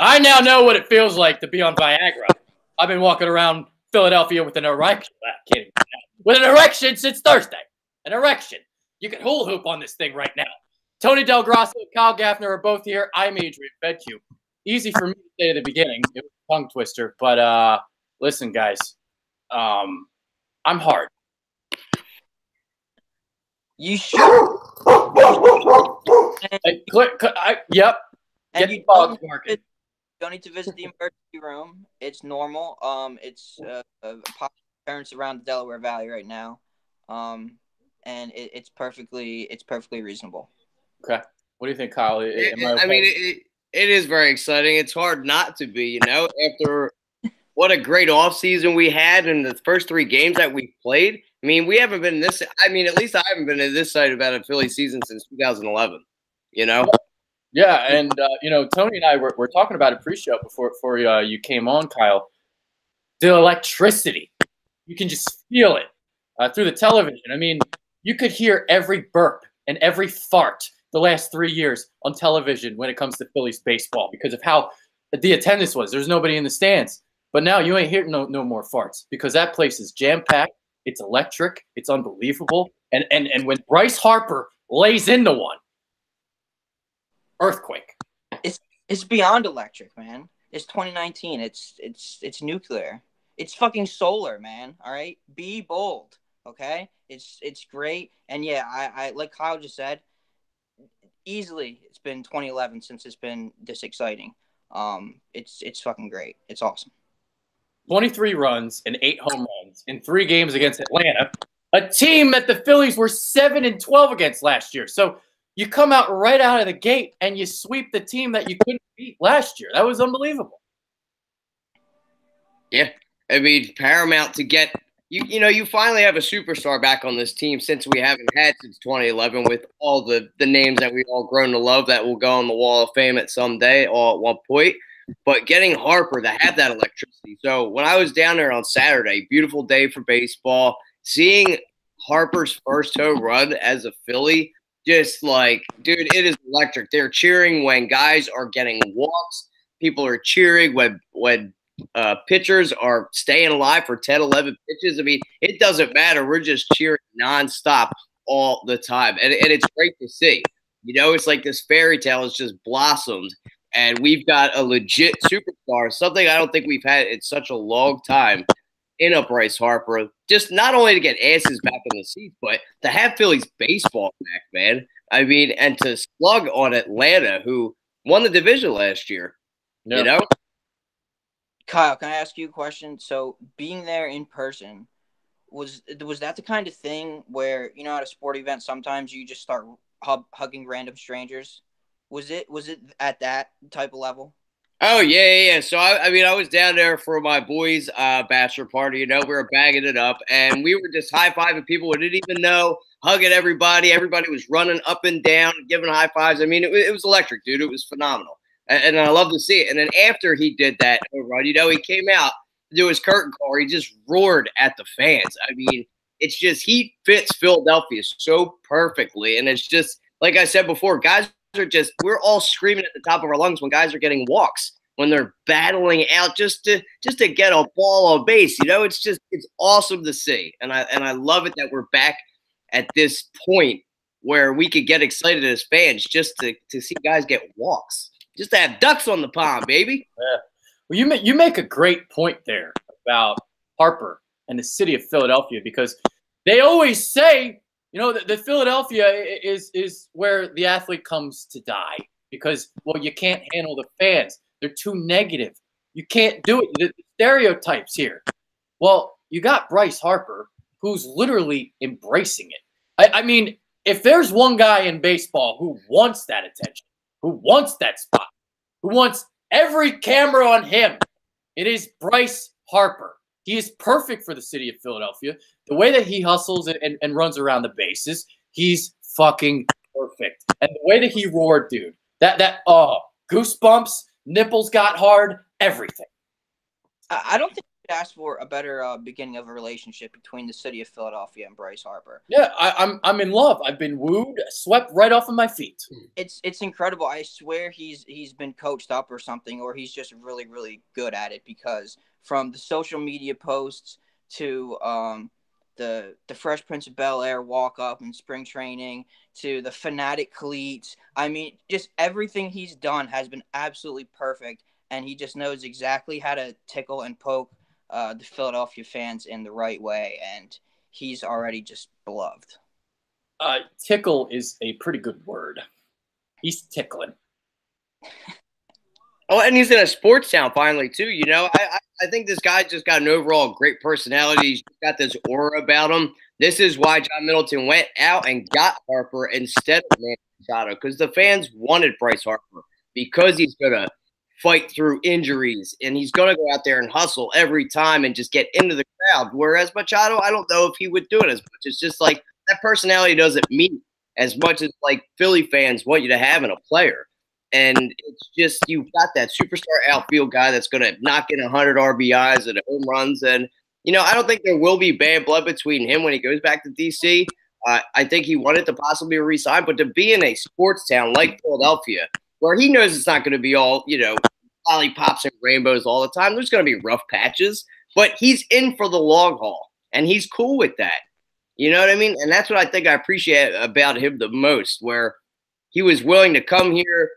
I now know what it feels like to be on Viagra. I've been walking around Philadelphia with an erection. Kidding. With an erection since Thursday. An erection. You can hula hoop on this thing right now. Tony Del Grasso and Kyle Gaffner are both here. I'm Adrian Bedcue. Easy for me to say at the beginning. It was a tongue twister. But listen, guys. I'm hard. You should. Yep. And Get you the dogs barking. don't need to visit the emergency room. It's normal. It's parents around the Delaware Valley right now. And it's perfectly reasonable. Okay. What do you think, Kyle? I mean, it is very exciting. It's hard not to be, after what a great offseason we had in the first 3 games that we played. I mean, we haven't been this – I mean, at least I haven't been in this side about a Philly season since 2011, Yeah, and, Tony and I were talking about it pre-show before you came on, Kyle. The electricity. You can just feel it through the television. I mean, you could hear every burp and every fart the last 3 years on television when it comes to Phillies baseball because of how the attendance was. There's nobody in the stands. But now you ain't hearing no more farts because that place is jam-packed. It's electric. It's unbelievable. And when Bryce Harper lays into one, earthquake. It's beyond electric, man. It's 2019. It's nuclear. It's fucking solar, man. All right? Be bold, okay? It's great. And yeah, I like Kyle just said, easily it's been 2011 since it's been this exciting. It's fucking great. It's awesome. 23 runs and 8 home runs in 3 games against Atlanta, a team that the Phillies were 7-12 against last year. So you come out right out of the gate and you sweep the team that you couldn't beat last year. That was unbelievable. Yeah, I mean, paramount to get you finally have a superstar back on this team since we haven't had since 2011 with all the names that we've all grown to love that will go on the Wall of Fame at some day all at one point. But getting Harper to have that electricity. So when I was down there on Saturday, beautiful day for baseball, seeing Harper's first home run as a Philly, just like, dude, it is electric. They're cheering when guys are getting walks. People are cheering when pitchers are staying alive for 10, 11 pitches. I mean, it doesn't matter. We're just cheering nonstop all the time. And it's great to see. It's like this fairy tale has just blossomed. And we've got a legit superstar, something I don't think we've had in such a long time in a Bryce Harper. Just not only to get asses back in the seats, but to have Phillies baseball back, man. I mean, and to slug on Atlanta, who won the division last year, Kyle, can I ask you a question? So being there in person, was that the kind of thing where, at a sport event, sometimes you just start hugging random strangers? Was it at that type of level? Oh, yeah. So, I was down there for my boys' bachelor party. We were bagging it up, and we were just high-fiving people we didn't even know, hugging everybody. Everybody was running up and down, giving high fives. I mean, it was electric, dude. It was phenomenal. And I love to see it. And then after he did that run, he came out to do his curtain call. He just roared at the fans. I mean, it's just he fits Philadelphia so perfectly. And it's just, like I said before, guys we're all screaming at the top of our lungs when guys are getting walks, when they're battling out just to get a ball on base. It's awesome to see. And I love it that we're back at this point where we could get excited as fans just to see guys get walks. Just to have ducks on the pond, baby. Yeah. Well, you make a great point there about Harper and the city of Philadelphia because they always say, the Philadelphia is where the athlete comes to die because, well, you can't handle the fans. They're too negative. You can't do it. The stereotypes here. Well, you got Bryce Harper, who's literally embracing it. I mean, if there's one guy in baseball who wants that attention, who wants that spot, who wants every camera on him, it is Bryce Harper. He is perfect for the city of Philadelphia. The way that he hustles and runs around the bases, he's fucking perfect. And the way that he roared, dude, goosebumps, nipples got hard, everything. I don't think you ask for a better beginning of a relationship between the city of Philadelphia and Bryce Harper. Yeah, I'm in love. I've been wooed, swept right off of my feet. It's incredible. I swear he's been coached up or something, or he's just really, really good at it, because from the social media posts to the Fresh Prince of Bel-Air walk up in spring training to the fanatic cleats. I mean, just everything he's done has been absolutely perfect, and he just knows exactly how to tickle and poke the Philadelphia fans in the right way, and he's already just beloved. Tickle is a pretty good word. He's tickling. Oh, and he's in a sports town finally too. You know, I think this guy just got an overall great personality. He's got this aura about him. This is why John Middleton went out and got Harper instead of Manny Machado, because the fans wanted Bryce Harper, because he's gonna fight through injuries and he's gonna go out there and hustle every time and just get into the crowd. Whereas Machado, I don't know if he would do it as much. It's just like that personality doesn't meet as much as like Philly fans want you to have in a player. And it's just, you've got that superstar outfield guy that's going to knock in 100 RBIs and home runs. And, you know, I don't think there will be bad blood between him when he goes back to D.C. I think he wanted to possibly resign, but to be in a sports town like Philadelphia, where he knows it's not going to be all, you know, lollipops and rainbows all the time. There's going to be rough patches, but he's in for the long haul, and he's cool with that. You know what I mean? And that's what I think I appreciate about him the most, where he was willing to come here,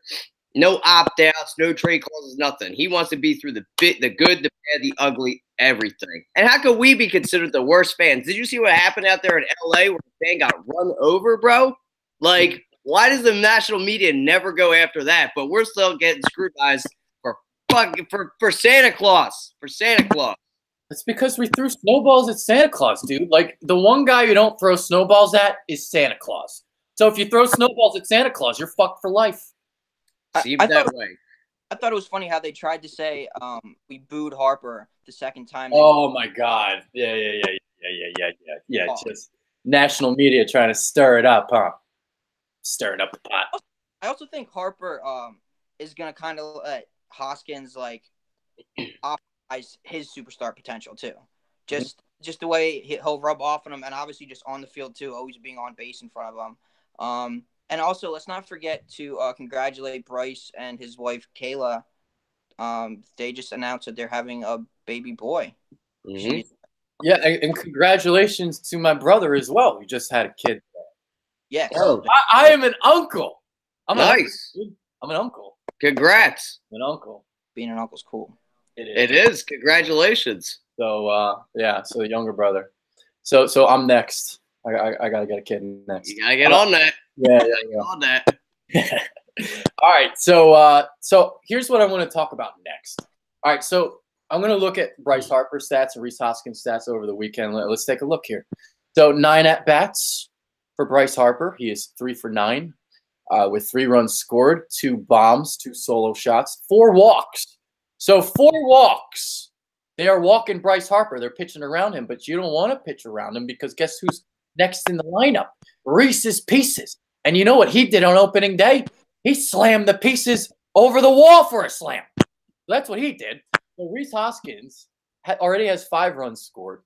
no opt-outs, no trade clauses, nothing. He wants to be through the good, the bad, the ugly, everything. And how could we be considered the worst fans? Did you see what happened out there in L.A. where the fan got run over, bro? Like, why does the national media never go after that? But we're still getting scrutinized for Santa Claus. For Santa Claus. It's because we threw snowballs at Santa Claus, dude. Like, the one guy you don't throw snowballs at is Santa Claus. So if you throw snowballs at Santa Claus, you're fucked for life. Seems that way. I thought it was funny how they tried to say we booed Harper the second time. Oh my God! Yeah. Just national media trying to stir it up, huh? Stirring up the pot. I also think Harper is gonna kind of let Hoskins like optimize his superstar potential too. Just the way he'll rub off on him, and obviously just on the field too, always being on base in front of him. And also, let's not forget to congratulate Bryce and his wife, Kayla. They just announced that they're having a baby boy. Mm-hmm. Yeah, and congratulations to my brother as well. We just had a kid. Yes. Oh, I am an uncle. Nice. I'm an uncle. Congrats. I'm an uncle. Being an uncle's cool. It is. Congratulations. So, so the younger brother. So I'm next. I gotta get a kid next. You gotta get on that. Yeah. On that. All right. So here's what I want to talk about next. All right. So I'm going to look at Bryce Harper's stats and Rhys Hoskins' stats over the weekend. Let's take a look here. So 9 at-bats for Bryce Harper. He is 3 for 9 with 3 runs scored, 2 bombs, 2 solo shots, 4 walks. So 4 walks. They are walking Bryce Harper. They're pitching around him, but you don't want to pitch around him because guess who's next in the lineup? Reese's Pieces. And you know what he did on opening day? He slammed the pieces over the wall for a slam. That's what he did. So Rhys Hoskins already has 5 runs scored,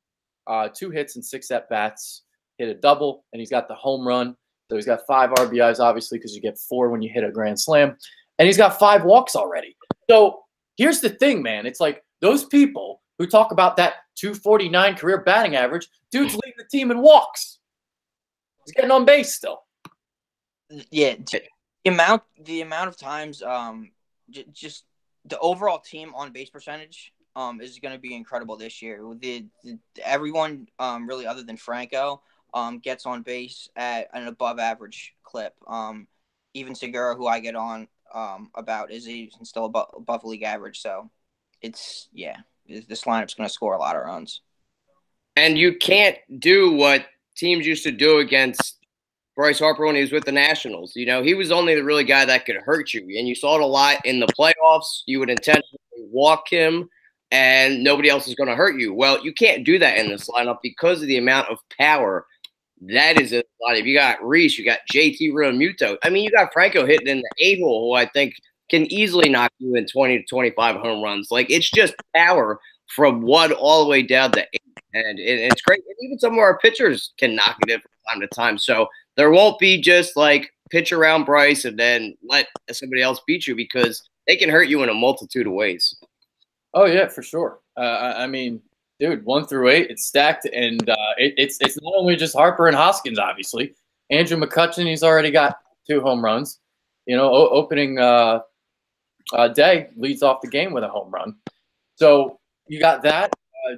2 hits and 6 at-bats, hit a double, and he's got the home run. So he's got 5 RBIs, obviously, because you get 4 when you hit a grand slam. And he's got 5 walks already. So here's the thing, man. It's like those people who talk about that 249 career batting average, dude's leading the team in walks. He's getting on base still. Yeah, the amount of times, just the overall team on base percentage, is going to be incredible this year. Everyone, really other than Franco, gets on base at an above average clip. Even Segura, who I get on about, is still above league average. So this lineup's going to score a lot of runs. And you can't do what teams used to do against Bryce Harper when he was with the Nationals. You know, he was only the really guy that could hurt you. And you saw it a lot in the playoffs. You would intentionally walk him, and nobody else is going to hurt you. Well, you can't do that in this lineup because of the amount of power that is in the lineup. You got Reese, you got JT Realmuto. I mean, you got Franco hitting in the 8-hole, who I think can easily knock you in 20 to 25 home runs. Like, it's just power from 1 all the way down to 8. And it's great. And even some of our pitchers can knock it in from time to time. So there won't be just like pitch around Bryce and then let somebody else beat you, because they can hurt you in a multitude of ways. Oh yeah, for sure. I mean, dude, 1 through 8, it's stacked, and it's not only just Harper and Hoskins. Obviously, Andrew McCutchen, he's already got 2 home runs. You know, opening day leads off the game with a home run. So you got that.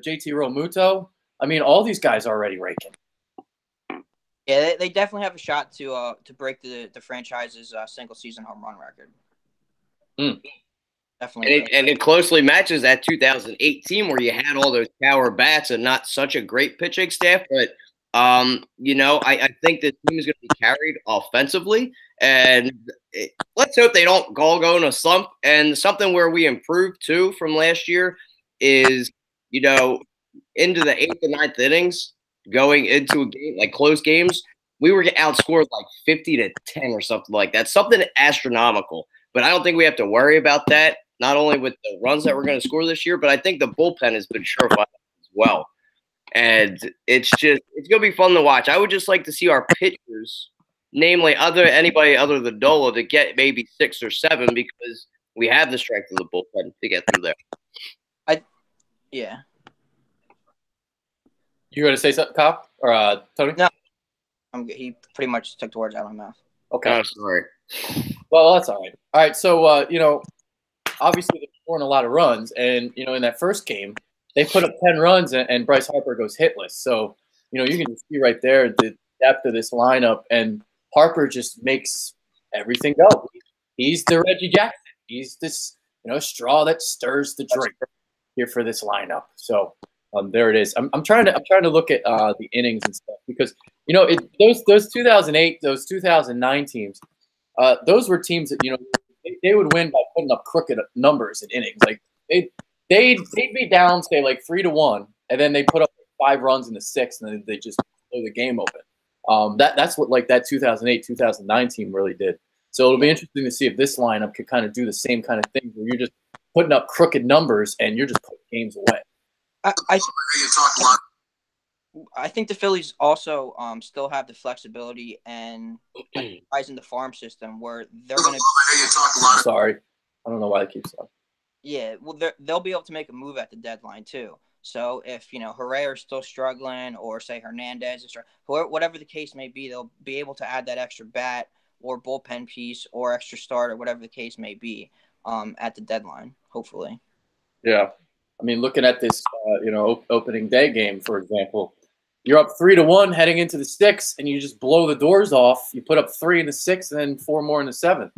JT Realmuto. I mean, all these guys are already raking. Yeah, they definitely have a shot to break the franchise's single season home run record. Definitely. And it closely matches that 2018 where you had all those power bats and not such a great pitching staff. But, you know, I think the team is going to be carried offensively. And let's hope they don't go in a slump. And something where we improved, too, from last year is, you know, into the 8th and 9th innings, going into a game, like close games, we were outscored like 50-10 or something like that. Something astronomical. But I don't think we have to worry about that, not only with the runs that we're going to score this year, but I think the bullpen has been surefire as well. And it's going to be fun to watch. I would just like to see our pitchers, namely anybody other than Dolo, to get maybe 6 or 7, because we have the strength of the bullpen to get through there. Yeah. You going to say something, Kyle? Or Tony? No. He pretty much took the words out of my mouth. Okay. Oh, sorry. Well, that's all right. All right, so, you know, obviously they're scoring a lot of runs. And, you know, in that first game, they put up 10 runs and Bryce Harper goes hitless. So, you know, you can just see right there the depth of this lineup. And Harper just makes everything go. He's the Reggie Jackson. He's this, you know, straw that stirs the drink here for this lineup. So there it is. I'm trying to look at the innings and stuff, because, you know, those 2008, those 2009 teams, those were teams that, you know, they would win by putting up crooked numbers in innings. Like they'd be down, say, like 3-1, and then they put up 5 runs in the 6th, and then they just blow the game open. That's what like that 2008, 2009 team really did. So it'll be interesting to see if this lineup could kind of do the same kind of thing, where you're just putting up crooked numbers and you're just putting games away. I think the Phillies also still have the flexibility and guys in the farm system where they're going to. Sorry, I don't know why I keep saying. Yeah, well, they'll be able to make a move at the deadline too. So if, you know, Herrera's still struggling, or say Hernandez is struggling, whatever the case may be, they'll be able to add that extra bat or bullpen piece or extra start or whatever the case may be at the deadline, hopefully. Yeah, I mean, looking at this, you know, opening day game, for example. You're up 3-1 heading into the 6th, and you just blow the doors off. You put up 3 in the 6th, and then 4 more in the 7th.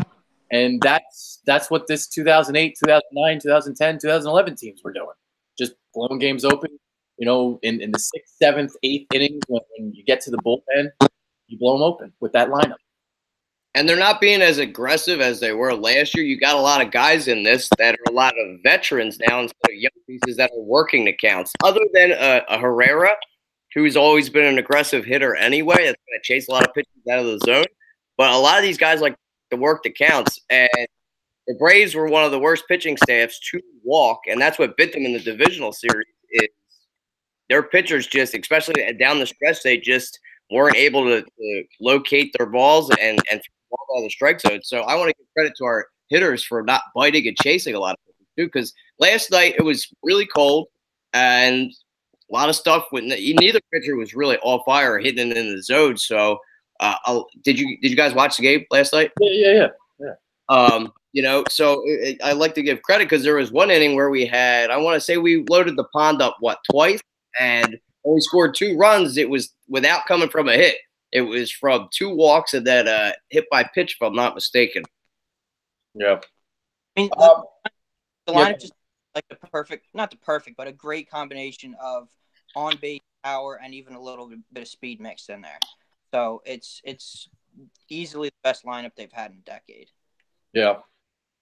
And that's what this 2008, 2009, 2010, 2011 teams were doing. Just blowing games open. You know, in the 6th, 7th, 8th innings, when you get to the bullpen, you blow them open with that lineup. And they're not being as aggressive as they were last year. You got a lot of guys in this that are a lot of veterans now instead of young pieces that are working the counts. Other than a Herrera, who's always been an aggressive hitter anyway, that's going to chase a lot of pitches out of the zone. But a lot of these guys like to work the counts. And the Braves were one of the worst pitching staffs to walk, and that's what bit them in the divisional series. Is their pitchers just, especially down the stretch, they just weren't able to locate their balls and throw the ball out of the strike zone. So I want to give credit to our hitters for not biting and chasing a lot of pitches too, because last night it was really cold and a lot of stuff when neither pitcher was really all fire or hitting it in the zone. So, did you guys watch the game last night? Yeah. You know, so I like to give credit because there was one inning where we had, I want to say we loaded the pond up twice, and when we scored 2 runs, it was without coming from a hit. It was from 2 walks and then hit by pitch, if I'm not mistaken. Yeah. I mean, the lineup just like not the perfect, but a great combination of on-base power and even a little bit of speed mixed in there. So it's easily the best lineup they've had in a decade. Yeah.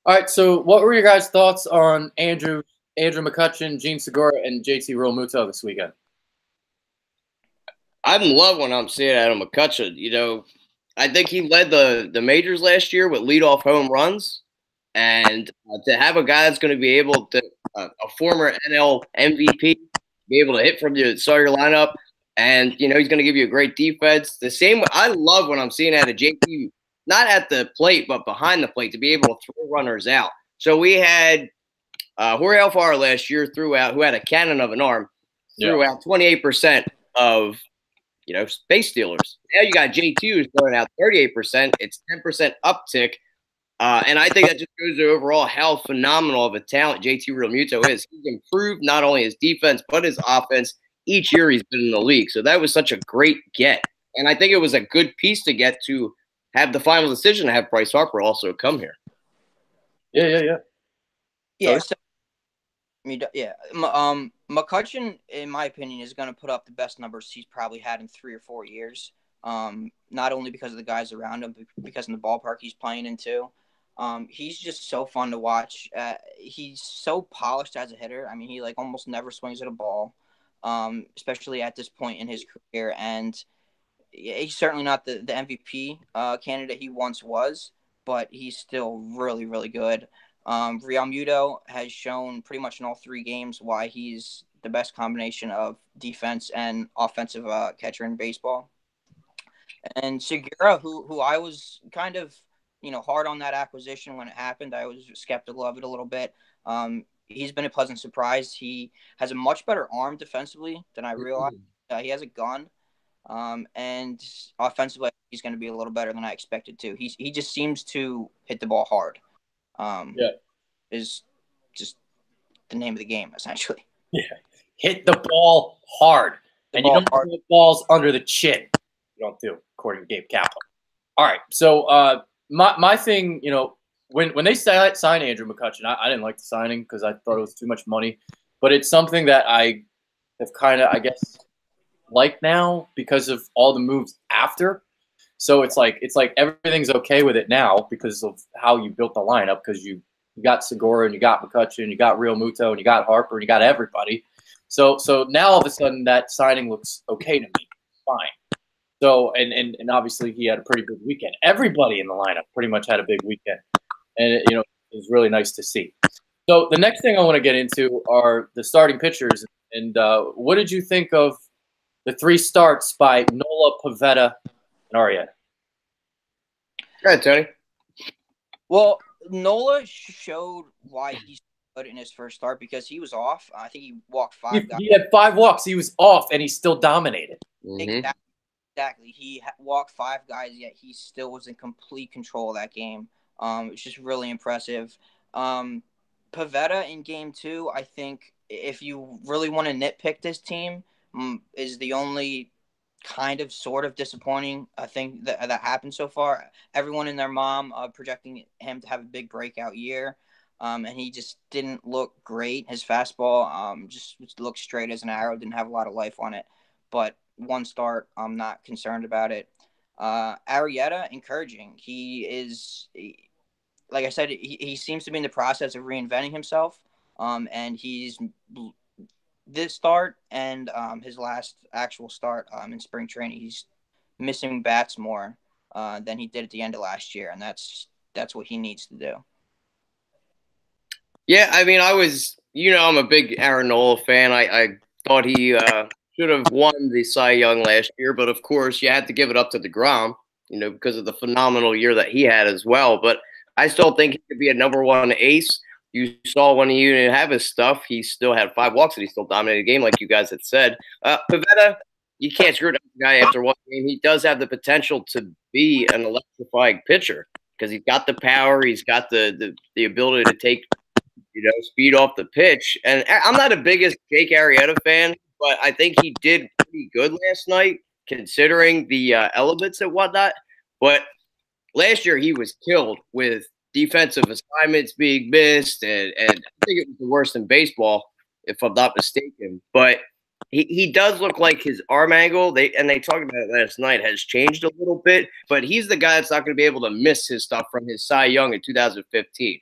All right. So, what were your guys' thoughts on Andrew McCutchen, Gene Segura, and JT Realmuto this weekend? I'm loving what I'm seeing out of McCutchen. You know, I think he led the majors last year with leadoff home runs, and to have a guy that's going to be able to a former NL MVP, be able to hit from the starter lineup. And, he's going to give you a great defense. The same, I love when I'm seeing out of JT, not at the plate, but behind the plate, to be able to throw runners out. So we had Jorge Alfaro last year who had a cannon of an arm, threw out 28% of, base stealers. Now you got JT who's throwing out 38%. It's 10% uptick. And I think that just goes to overall how phenomenal of a talent JT Realmuto is. He's improved not only his defense, but his offense each year he's been in the league. So that was such a great get. And I think it was a good piece to get to have the final decision to have Bryce Harper also come here. Yeah. So, McCutchen, in my opinion, is going to put up the best numbers he's probably had in 3 or 4 years. Not only because of the guys around him, but because in the ballpark he's playing in too. He's just so fun to watch. He's so polished as a hitter. I mean, he almost never swings at a ball, especially at this point in his career. And he's certainly not the MVP candidate he once was, but he's still really, really good. Realmuto has shown pretty much in all 3 games why he's the best combination of defense and offensive catcher in baseball. And Segura, who I was kind of, hard on that acquisition when it happened. I was skeptical of it a little bit. He's been a pleasant surprise. He has a much better arm defensively than I realized. He has a gun. And offensively, he's going to be a little better than I expected to. He just seems to hit the ball hard. Is just the name of the game, essentially. Yeah. Hit the ball hard. And you don't put balls under the chin. You don't do, according to Gabe Kaplan. All right. So my thing, when they signed Andrew McCutchen, I didn't like the signing because I thought it was too much money. But it's something that I have kind of, I guess, liked now because of all the moves after. So it's like everything's okay with it now because of how you built the lineup, because you got Segura and you got McCutchen, you got Realmuto and you got Harper and you got everybody. So now all of a sudden that signing looks okay to me. Fine. So and obviously he had a pretty big weekend. Everybody in the lineup pretty much had a big weekend, and it was really nice to see. So the next thing I want to get into are the starting pitchers. And what did you think of the 3 starts by Nola, Pivetta, and Arrieta? Go ahead, Tony. Well, Nola showed why he's good in his first start because he was off. I think he walked 5 guys. He had 5 walks. He was off, and he still dominated. Mm-hmm. Exactly. He walked 5 guys, yet he still was in complete control of that game. It's just really impressive. Pivetta in game 2, I think if you really want to nitpick this team, is the only kind of sort of disappointing thing that happened so far. Everyone and their mom projecting him to have a big breakout year, and he just didn't look great. His fastball just looked straight as an arrow, didn't have a lot of life on it. But 1 start, I'm not concerned about it. Arrieta, encouraging. He is, like I said, he seems to be in the process of reinventing himself, and he's this start and his last actual start in spring training, he's missing bats more than he did at the end of last year, and that's what he needs to do. Yeah, I mean, I'm a big Aaron Nola fan. I thought he should have won the Cy Young last year, but of course you had to give it up to DeGrom, because of the phenomenal year that he had as well. But I still think he could be a number 1 ace. You saw when he didn't have his stuff, he still had 5 walks and he still dominated the game, like you guys had said. Pivetta, you can't screw up the guy after 1 game. He does have the potential to be an electrifying pitcher because he's got the power, he's got the ability to take speed off the pitch. And I'm not the biggest Jake Arrieta fan, but I think he did pretty good last night considering the elements and whatnot. But last year he was killed with defensive assignments being missed, and I think it was the worst in baseball, if I'm not mistaken. But he does look like his arm angle, they talked about it last night, has changed a little bit, but he's the guy that's not going to be able to miss his stuff from his Cy Young in 2015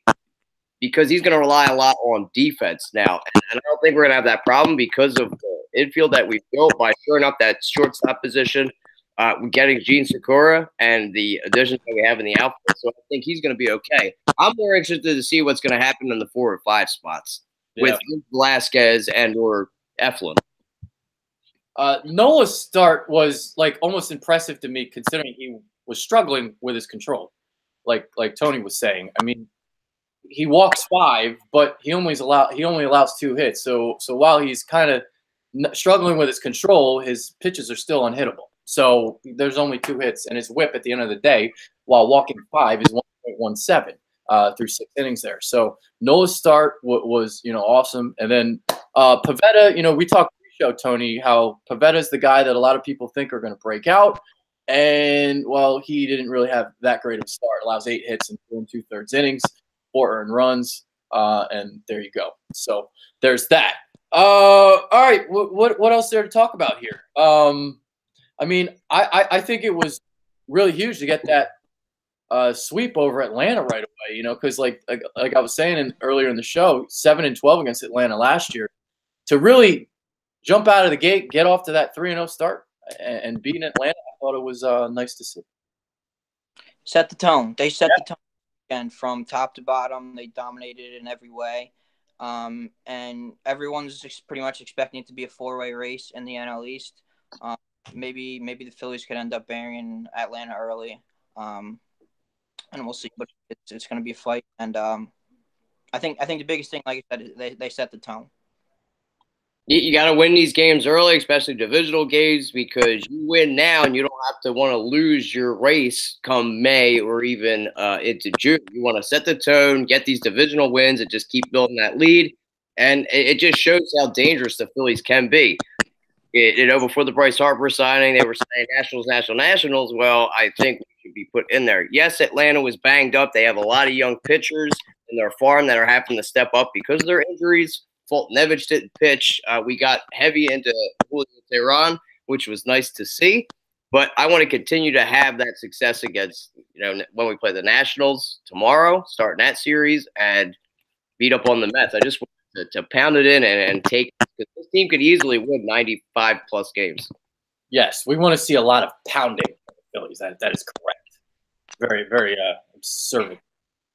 because he's going to rely a lot on defense now. And I don't think we're going to have that problem because of the infield that we built by shoring up that shortstop position, getting Gene Segura and the additions that we have in the outfield. So I think he's going to be okay. I'm more interested to see what's going to happen in the 4 or 5 spots. with Velasquez and or Eflin. Nola's start was like almost impressive to me, considering he was struggling with his control, like Tony was saying. I mean, he walks 5, but he only allows 2 hits. So while he's kind of struggling with his control, his pitches are still unhittable. So there's only 2 hits, and his WHIP at the end of the day, while walking 5, is 1.17 through 6 innings there. So Nola's start was awesome, and then Pivetta. We talked pre-show, Tony, how Pivetta is the guy that a lot of people think are going to break out, and well, he didn't really have that great of a start. Allows 8 hits in 2 2/3 innings, 4 earned runs, and there you go. So there's that. All right, what else there to talk about here? I mean, I think it was really huge to get that sweep over Atlanta right away. Because like I was saying earlier in the show, 7-12 against Atlanta last year, to really jump out of the gate, get off to that 3-0 start, and beating Atlanta, I thought it was nice to see. Set the tone. They set the tone. And from top to bottom, they dominated in every way. And everyone's pretty much expecting it to be a 4-way race in the NL East. Maybe the Phillies could end up burying Atlanta early. And we'll see. But it's going to be a fight. And I think the biggest thing, like I said, is they set the tone. You got to win these games early, especially divisional games, because you win now and you don't have to want to lose your race come May or even into June. You want to set the tone, get these divisional wins, and just keep building that lead. And it just shows how dangerous the Phillies can be. Before the Bryce Harper signing, they were saying Nationals. Well, I think we should be put in there. Yes, Atlanta was banged up. They have a lot of young pitchers in their farm that are having to step up because of their injuries. Fulton-Nevich didn't pitch. We got heavy into Tehran, which was nice to see. But I want to continue to have that success against, when we play the Nationals tomorrow, starting that series, and beat up on the Mets. I just want to pound it in and take – because this team could easily win 95-plus games. Yes, we want to see a lot of pounding from the Phillies. That is correct. Very, very absurd,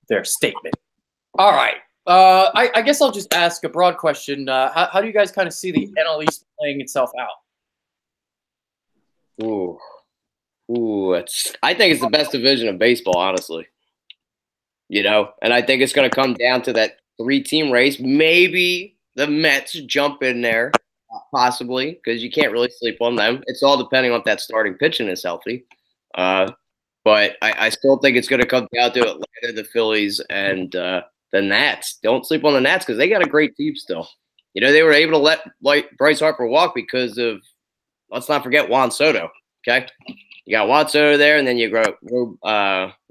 their statement. All right. I guess I'll just ask a broad question. How do you guys kind of see the NL East playing itself out? I think it's the best division of baseball, honestly. And I think it's going to come down to that 3-team race. Maybe the Mets jump in there, possibly, because you can't really sleep on them. It's all depending on if that starting pitching is healthy. But I still think it's going to come down to Atlanta, the Phillies, and the Nats. Don't sleep on the Nats because they got a great team still. They were able to let Bryce Harper walk because of, let's not forget, Juan Soto. Okay, you got Juan Soto there, and then you got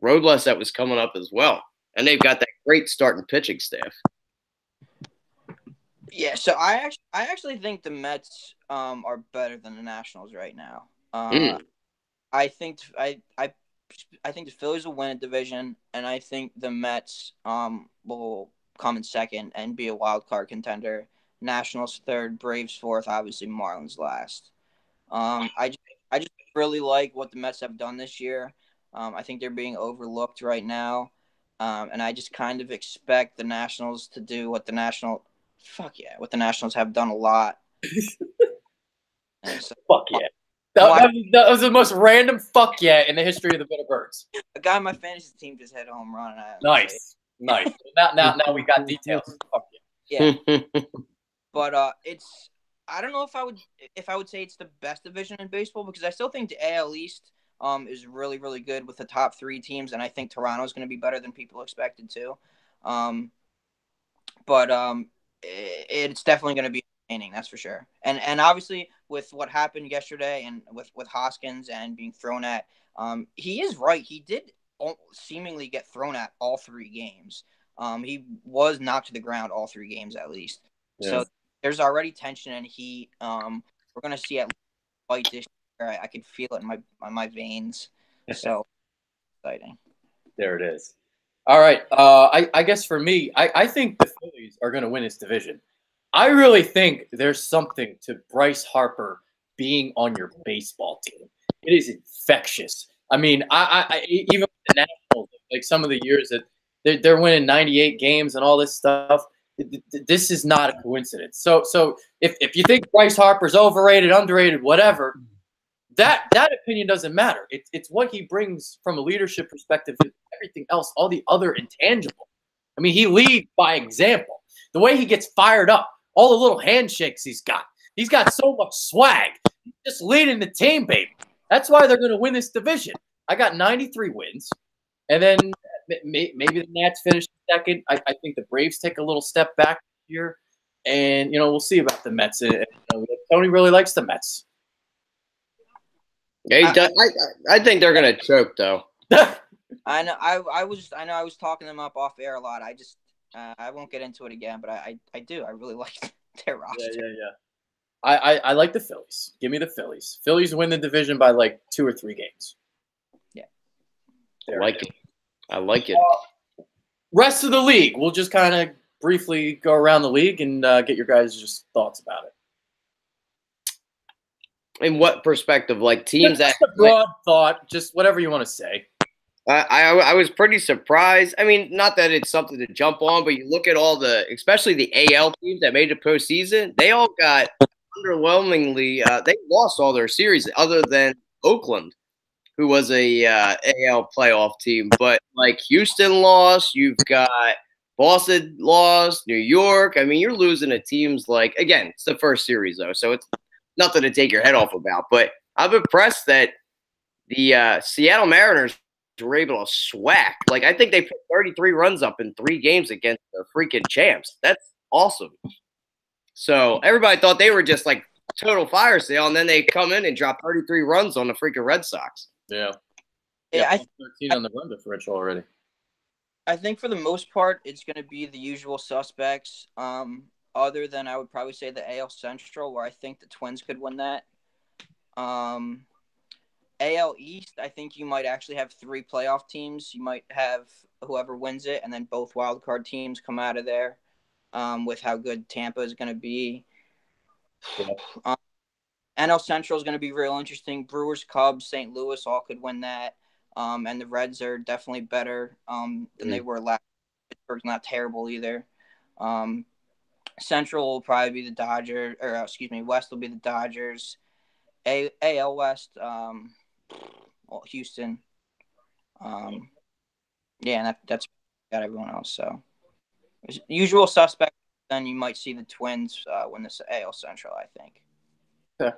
Robles that was coming up as well, and they've got that great starting pitching staff. Yeah, so I actually think the Mets are better than the Nationals right now. I think the Phillies will win a division, and I think the Mets will come in second and be a wild card contender. Nationals third, Braves fourth, obviously Marlins last. I just really like what the Mets have done this year. I think they're being overlooked right now, and I just kind of expect the Nationals to do what the Nationals have done a lot. So, fuck yeah. That was the most random fuck yeah in the history of the Bitterbirds. A guy on my fantasy team just hit a home run. Nice. Now we got details. Fuck yeah. Yeah. But I don't know if I would say it's the best division in baseball, because I still think the AL East is really, really good with the top 3 teams, and I think Toronto's going to be better than people expected to. But it's definitely going to be entertaining, that's for sure. And obviously with what happened yesterday and with Hoskins and being thrown at, he is right. He did seemingly get thrown at all 3 games. He was knocked to the ground all 3 games at least. Yeah. So there's already tension and heat. We're going to see at least a fight this year. I can feel it in my veins. So exciting. There it is. All right. I guess for me, I think the Phillies are going to win this division. I really think there's something to Bryce Harper being on your baseball team. It is infectious. I mean, I even with the Nationals, like some of the years that they're winning 98 games and all this stuff, This is not a coincidence. So if you think Bryce Harper's overrated, underrated, whatever, that opinion doesn't matter. It's what he brings from a leadership perspective and everything else, all the other intangible. I mean, he leads by example. The way he gets fired up, all the little handshakes he's got. He's got so much swag. He's just leading the team, baby. That's why they're going to win this division. I got 93 wins. And then maybe the Nats finish second. I think the Braves take a little step back here. And, we'll see about the Mets. Tony really likes the Mets. Yeah, he does. I think they're going to choke, though. I know. I was talking them up off air a lot. I won't get into it again, but I do. I really like their roster. Yeah. I like the Phillies. Give me the Phillies. Phillies win the division by like 2 or 3 games. Yeah. I like it. Rest of the league, we'll just kind of briefly go around the league and get your guys' just thoughts about it. In what perspective? Like teams just a broad thought, just whatever you want to say. I was pretty surprised. I mean, not that it's something to jump on, but you look at all especially the AL teams that made the postseason, they all got underwhelmingly, they lost all their series other than Oakland, who was a AL playoff team. But like Houston lost, you've got Boston lost, New York. I mean, you're losing to teams like, again, it's the first series though, so it's nothing to take your head off about. But I'm impressed that the Seattle Mariners were able to swack. Like, I think they put 33 runs up in 3 games against the freaking champs. That's awesome. So everybody thought they were just like total fire sale, and then they come in and drop 33 runs on the freaking Red Sox. Yeah. Yeah, 13 on the run differential already. I think for the most part, it's going to be the usual suspects. Other than I would probably say the AL Central, where I think the Twins could win that. AL East, I think you might actually have 3 playoff teams. You might have whoever wins it, and then both wildcard teams come out of there with how good Tampa is going to be. Yeah. NL Central is going to be real interesting. Brewers, Cubs, St. Louis all could win that. And the Reds are definitely better than they were last. Pittsburgh's not terrible either. Central will probably be the Dodgers, West will be the Dodgers. AL West, Houston. And that's got everyone else. So usual suspect. Then you might see the Twins win this AL Central, I think. Okay.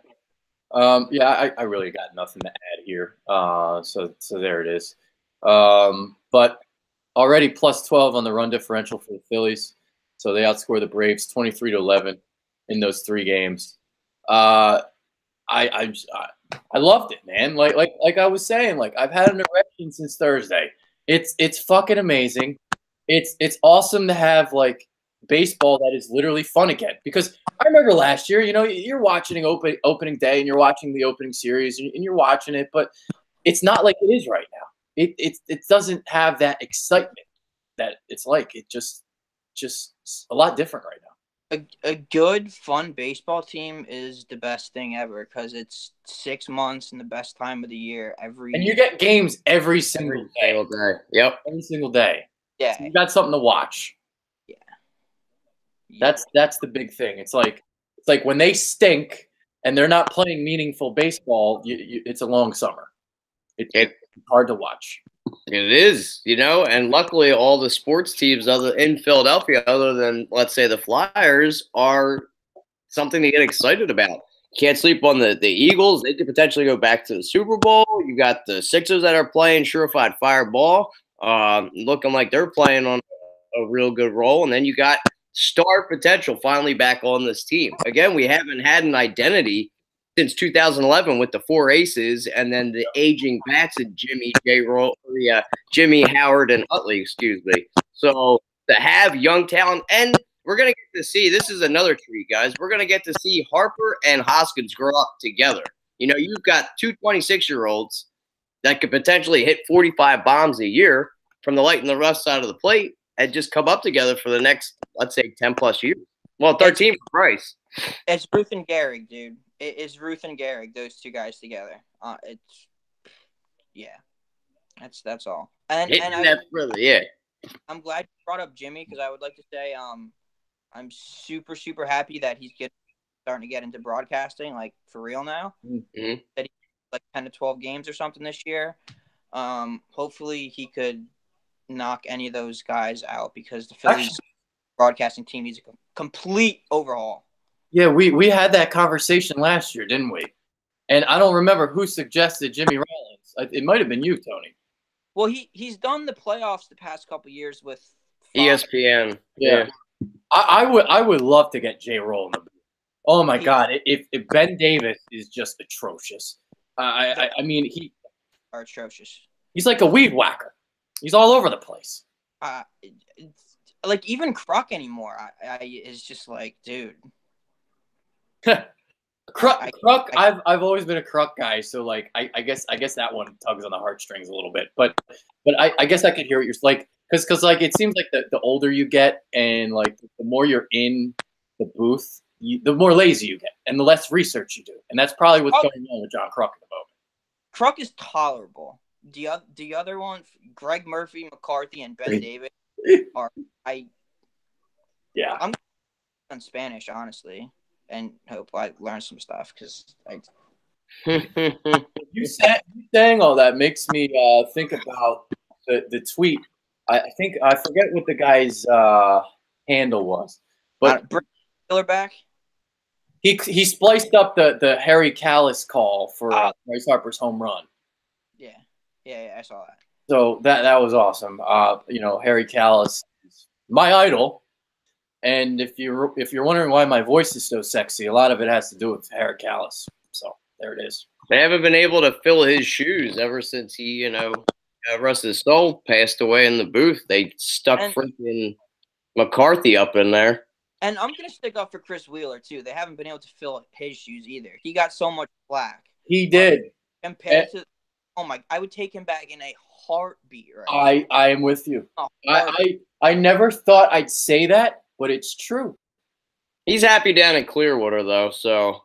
I really got nothing to add here. So there it is. But already plus 12 on the run differential for the Phillies. So they outscore the Braves 23-11 in those 3 games. I loved it, man. Like I was saying, like I've had an erection since Thursday. It's fucking amazing. It's awesome to have like baseball that is literally fun again. Because I remember last year, you're watching opening day and you're watching the opening series and you're watching it, but it's not like it is right now. It doesn't have that excitement that it's like. It just a lot different right now. A good, fun baseball team is the best thing ever because it's 6 months and the best time of the year and you get games every single day. Yep. Every single day. Yeah. So you got something to watch. Yeah. That's the big thing. It's like when they stink and they're not playing meaningful baseball, it's a long summer. It's hard to watch. It is, and luckily all the sports teams in Philadelphia, other than, let's say, the Flyers, are something to get excited about. Can't sleep on the Eagles. They could potentially go back to the Super Bowl. You got the Sixers that are playing surefire fireball, looking like they're playing on a real good roll. And then you got star potential finally back on this team. Again, we haven't had an identity since 2011 with the 4 aces and then the aging bats of Jimmy, Howard, and Utley, excuse me. So to have young talent, and we're going to get to see, this is another treat, guys. We're going to get to see Harper and Hoskins grow up together. You've got 2 26-year-olds that could potentially hit 45 bombs a year from the light and the rough side of the plate and just come up together for the next, let's say, 10-plus years. Well, 13 for Bryce. It's Ruth and Gehrig, dude. It is Ruth and Gehrig, those 2 guys together. That's all. And that's really, yeah. I'm glad you brought up Jimmy because I would like to say I'm super, super happy that he's starting to get into broadcasting, like, for real now. Mm-hmm. That he like 10 to 12 games or something this year. Hopefully he could knock any of those guys out because the Phillies broadcasting team needs a complete overhaul. Yeah, we had that conversation last year, didn't we? And I don't remember who suggested Jimmy Rollins. It might have been you, Tony. Well, he's done the playoffs the past couple years with Fox. ESPN. Yeah. I would love to get J. Roll in the booth. Oh my God! If Ben Davis is just atrocious, I mean are atrocious. He's like a weed whacker. He's all over the place. Like even Kruk anymore, is just like, dude. Kruk, I've always been a Kruk guy, so like I guess that one tugs on the heartstrings a little bit, but I guess I could hear what you're like, because like it seems like the older you get and like the more you're in the booth, the more lazy you get and the less research you do, and that's probably what's going on with John Kruk at the moment. Kruk is tolerable. The other one, Greg Murphy, McCarthy, and Ben Davis are Yeah. I'm on Spanish, honestly, and hope I learn some stuff because you saying all that makes me think about the tweet. I think I forget what the guy's handle was, but back. He spliced up the Harry Callis call for Bryce Harper's home run. Yeah, I saw that. So that was awesome. Harry Callis is my idol, and if you're wondering why my voice is so sexy, a lot of it has to do with Harry Callis. So there it is. They haven't been able to fill his shoes ever since he, rest his soul, passed away in the booth. They stuck freaking McCarthy up in there. And I'm gonna stick up for Chris Wheeler too. They haven't been able to fill his shoes either. He got so much flack. He did. Compared to, I would take him back in a heartbeat. Right? I am with you. I never thought I'd say that, but it's true. He's happy down in Clearwater though, so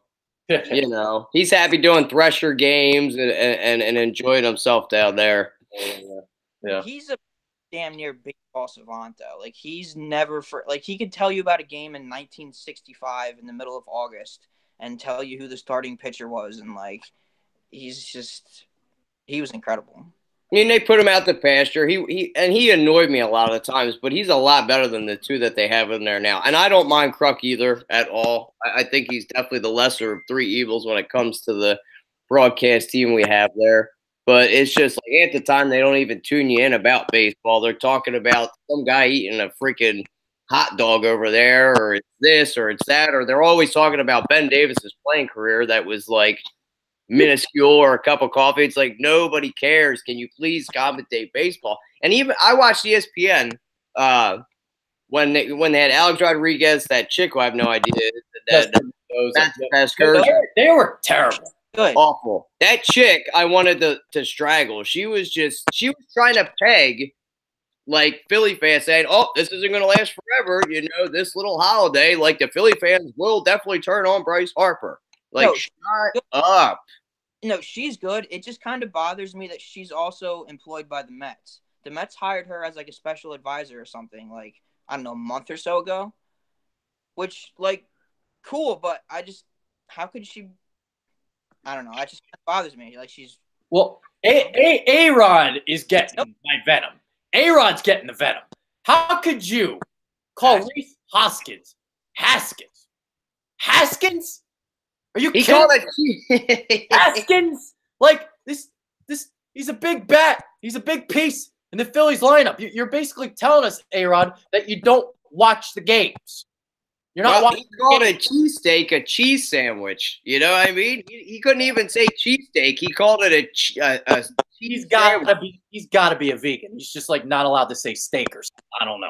he's happy doing Thresher games and enjoying himself down there. Yeah. He's a damn near baseball savant though. Like he's never he could tell you about a game in 1965 in the middle of August and tell you who the starting pitcher was, and like he was incredible. I mean, they put him out the pasture. He annoyed me a lot of the times, but he's a lot better than the two that they have in there now. And I don't mind Kruk either at all. I think he's definitely the lesser of three evils when it comes to the broadcast team we have there. But it's just like at the time they don't even tune you in about baseball. They're talking about some guy eating a freaking hot dog over there, or it's this, or it's that, or they're always talking about Ben Davis's playing career that was like minuscule or a cup of coffee. It's like nobody cares. Can you please commentate baseball? And even I watched ESPN when they had Alex Rodriguez, that chick who I have no idea. They were terrible. Good. Awful. That chick I wanted to strangle. She was trying to peg like Philly fans saying, oh, this isn't going to last forever. This little holiday, like the Philly fans will definitely turn on Bryce Harper. Like, shut up. No, she's good. It just kind of bothers me that she's also employed by the Mets. The Mets hired her as like a special advisor or something, like, I don't know, a month or so ago. Which, like, cool, but how could she? I don't know. That just bothers me. Like she's. Well, A-Rod is getting my venom. A-Rod's getting the venom. How could you call Reese Haskins? Are you kidding? Haskins? Like this. He's a big bat. He's a big piece in the Phillies lineup. You're basically telling us, A-Rod, that you don't watch the games. You're not watching. He called a cheesesteak a cheese sandwich. You know what I mean? He couldn't even say cheesesteak. He called it a cheese He's got to be a vegan. He's just like not allowed to say steak or something. I don't know.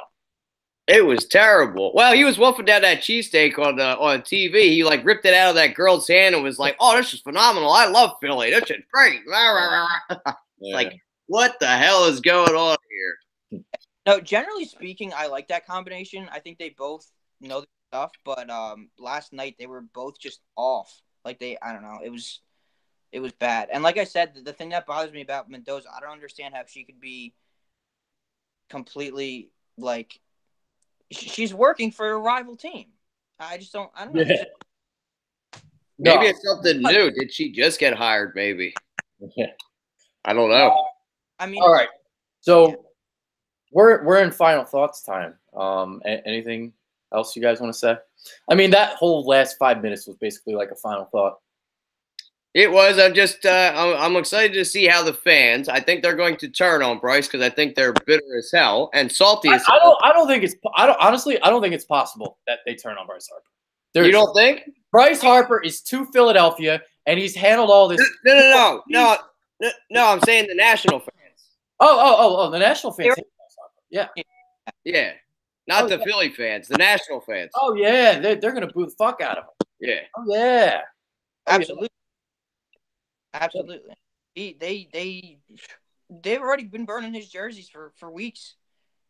It was terrible. Well, he was wolfing down that cheesesteak on TV. He like ripped it out of that girl's hand and was like, "Oh, this is phenomenal. I love Philly. This is great." Like, what the hell is going on here? No, generally speaking, I like that combination. I think they both know their stuff, but last night they were both just off. Like I don't know. It was bad. And like I said, the thing that bothers me about Mendoza, I don't understand how she could be completely like she's working for a rival team. I don't know. Yeah. Maybe it's something new. Did she just get hired? Maybe. Yeah. I don't know. I mean, all right. So we're in final thoughts time. Anything else you guys want to say? I mean, that whole last 5 minutes was basically like a final thought. It was. I'm just. I'm excited to see how the fans. I think they're going to turn on Bryce because I think they're bitter as hell and salty as hell. I don't think it's. Honestly, I don't think it's possible that they turn on Bryce Harper. You don't think? Bryce Harper is too Philadelphia, and he's handled all this. No. I'm saying the national fans. Oh, the national fans. Yeah. Yeah. Not the Philly fans, the national fans. Oh yeah, they're gonna boo the fuck out of him. Yeah. Oh yeah. Absolutely. Absolutely. They've already been burning his jerseys for weeks.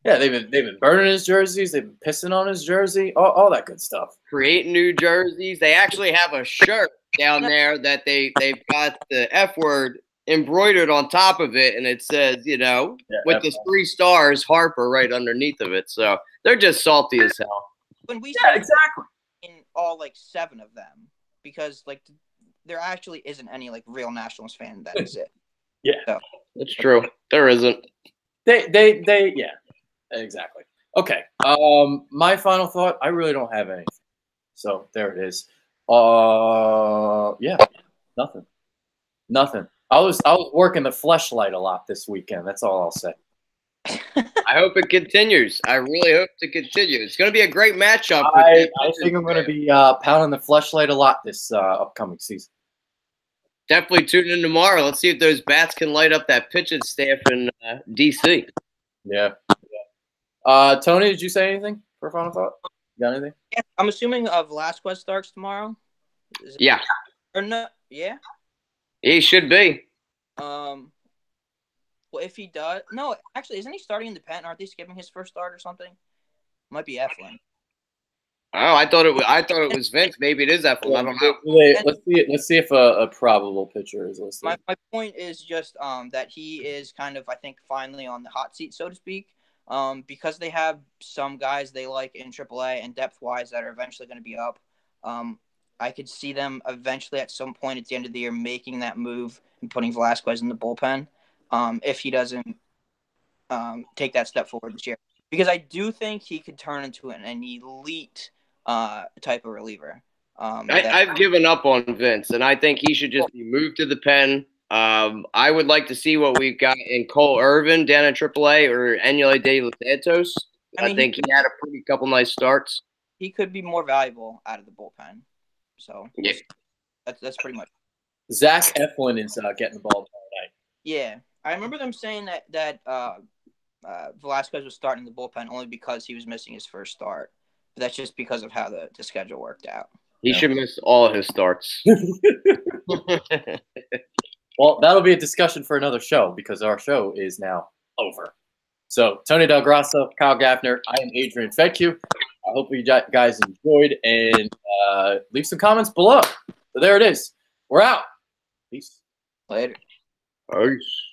Yeah, they've been burning his jerseys. They've been pissing on his jersey. All that good stuff. Creating new jerseys. They actually have a shirt down there that they've got the F word embroidered on top of it, and it says, with the 3 stars, Harper right underneath of it. So they're just salty as hell. When we exactly in all 7 of them, because there actually isn't any real Nationals fan that is it. Yeah, so. That's true. There isn't. They yeah, exactly. Okay. My final thought. I really don't have anything. So there it is. Yeah, nothing. I was working the fleshlight a lot this weekend. That's all I'll say. I hope it continues. I really hope it continues. It's going to be a great matchup. I think I'm going to be pounding the fleshlight a lot this upcoming season. Definitely tune in tomorrow. Let's see if those bats can light up that pitching staff in D.C. Yeah. Tony, did you say anything for a final thought? You got anything? Yeah, I'm assuming Velasquez starts tomorrow. Yeah. Or no? Yeah. He should be. Well, if he does, no, actually, isn't he starting in the pen? Aren't they skipping his first start or something? Might be Eflin. Oh, I thought it was Vince. Maybe it is Eflin. I don't know. Let's see if a probable pitcher is listed. My point is just that he is kind of, I think, finally on the hot seat, so to speak. Because they have some guys they like in AAA and depth-wise that are eventually going to be up. I could see them eventually at some point at the end of the year making that move and putting Velasquez in the bullpen if he doesn't take that step forward this year. Because I do think he could turn into an elite type of reliever. I've given up on Vince, and I think he should just be moved to the pen. I would like to see what we've got in Cole Irvin down in AAA or Enyel de los Santos. I think he had a pretty couple nice starts. He could be more valuable out of the bullpen. So yeah, that's pretty much. Zach Eflin is getting the ball tonight. Yeah, I remember them saying that Velasquez was starting the bullpen only because he was missing his first start. But that's just because of how the schedule worked out. He should miss all of his starts. Well, that'll be a discussion for another show because our show is now over. So, Tony Del Grasso, Kyle Gaffner, I am Adrian Fedke. I hope you guys enjoyed and leave some comments below. So there it is. We're out. Peace. Later. Peace.